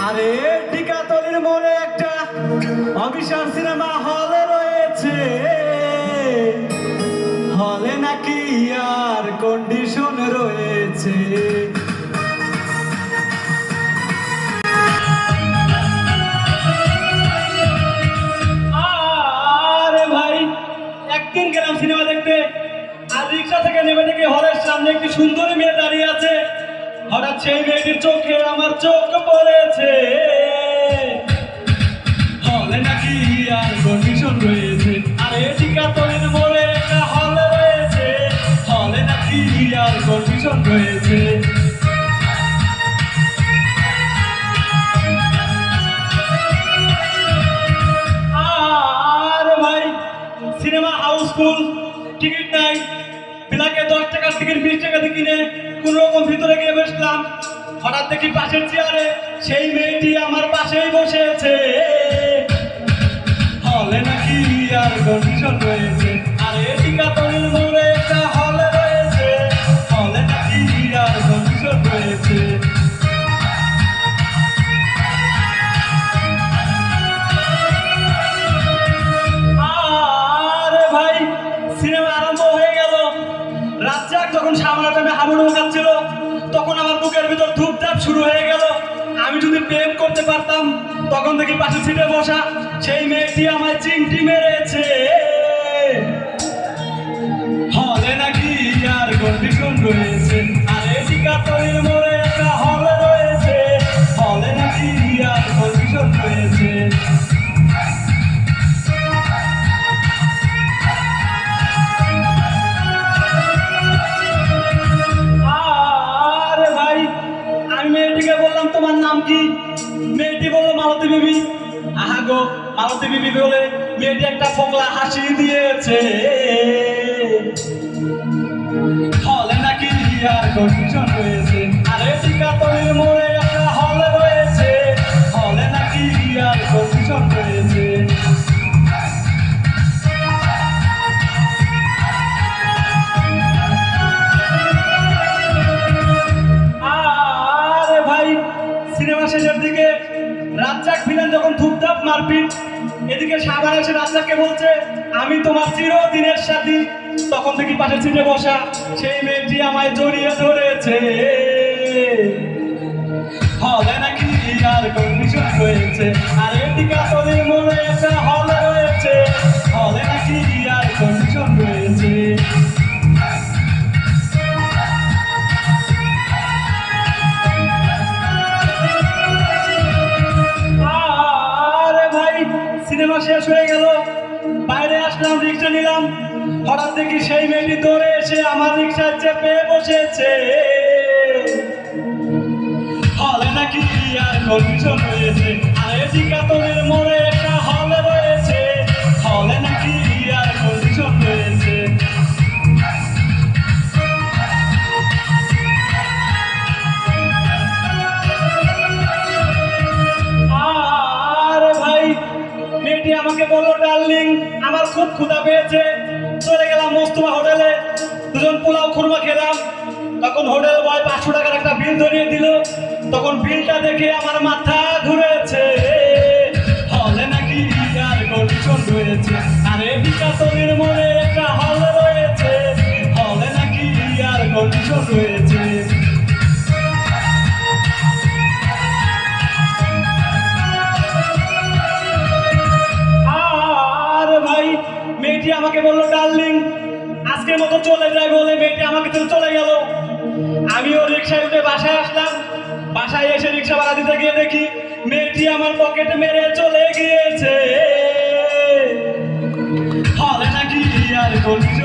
আরে টিকাতলির মোড়ে একটা অবিশ্বাস সিনেমা হল রয়েছে, হলে নাকি আর কন্ডিশন রয়েছে। আরে ভাই, একদিন গেলাম সিনেমা দেখতে, আর রিক্সা থেকে নেমে দেখি হলের সামনে একটি সুন্দরী মেয়ে দাঁড়িয়ে আছে। হঠাৎ সেই মেয়েটির চোখে আমার চোখ পড়েছে, হলে নাকি আর কন্ডিশন রয়েছে। আরে টিকাতলির মোড়ে একটা হল রয়েছে, হলে নাকি আর কন্ডিশন রয়েছে। আর ভাই, সিনেমা হাউসফুল, টিকিট নাই, বিলাকে 10 টাকার টিকিট 20 টাকাতে কিনে কোন রকম ভিতরে গিয়ে বসলাম। হঠাৎ দেখি পাশের চেয়ারে সেই মেয়েটি আমার পাশেই বসেছে, হলে নাকি আর কন্ডিশন রয়েছে। আরে টিকাতলির মোড়ে একটা হলে রয়েছে, হলে নাকি আর কন্ডিশন রয়েছে। আরে ভাই, সিনেমা আরম্ভ হয়ে গেল। রাজ্জাক যখন সামনের টাইমে হাবুডুবু খাচ্ছিল, তখন আমার বুকের ভিতর ধূপধাপ শুরু হয়ে গেল। আমি যদি প্রেম করতে পারতাম, তখন দেখি পাশের সিটে বসা সেই মেয়েটি আমায় চিমটি মেরেছে, হলে নাকি আর কন্ডিশন রয়েছে। আরে টিকাতলির মোড়ে একটা হল রয়েছে, হলে নাকি আর কন্ডিশন রয়েছে। আরে ভাই, আমি মেয়েটিকে বললাম তোমার নাম কি? মেয়েটি বললো মালতী বিবি। আহা গো, মালতী বিবি বলে মেয়েটি একটা ফোকলা হাসি দিয়েছে, হলে নাকি আর কন্ডিশন রয়েছে। আরে টিকাতলির মোড়ে একটা হল রয়েছে, হলে নাকি আর কন্ডিশন রয়েছে। আরে ভাই, সিনেমা শেষের দিকে রাজ্জাক ভিলেন যখন ধূপধাপ মারপিট, এদিকে সাবান এসে রাজ্জাককে বলছে আমি তোমার চিরদিনের সাথী। তখন দেখি পাশের সিটে বসা সেই মেয়েটি আমায় জড়িয়ে ধরেছে, হলে নাকি আর কন্ডিশন রয়েছে। আরে টিকাতলির মোড়ে একটা হল রয়েছে, হলে নাকি আর কন্ডিশন রয়েছে। আরে ভাই, সিনেমা শেষ হয়ে গেল, বাইরে আসলাম, রিক্সা নিলাম। হঠাৎ দেখি সেই মেয়েটি দৌড়ে এসে আমার রিক্সার চেপে বসেছে, হলে নাকি আর কন্ডিশন রয়েছে। আরে টিকাতলির মোড়ে একটা হল রয়েছে, হলে নাকি আর কন্ডিশন রয়েছে। আরে ভাই, মেয়েটি আমাকে বললো ডার্লিং আমার খুব ক্ষুধা পেয়েছে। চলে গেলাম মোস্তফা হোটেলে, দুজন পোলাও খুরমা খেলাম। তখন হোটেল বয় 500 টাকার একটা বিল ধরিয়ে দিল। তখন বিলটা দেখে আমার মাথা ঘুরেছে, হলে নাকি আর কন্ডিশন রয়েছে। আরে টিকাতলির মোড়ে একটা হল রয়েছে, হলে নাকি আর কন্ডিশন রয়েছে। আরে ভাই, মেয়েটি আমাকে বললো ডার্লিং আজকের মতো চলে যায় বলে মেয়েটি আমাকে তো চলে গেল। আমিও রিক্সায় উঠে বাসায় আসলাম। বাসায় এসে রিক্সা ভাড়া দিতে গিয়ে দেখি মেয়েটি আমার পকেটে মেরে চলে গিয়েছে, হলে নাকি আর কন্ডিশন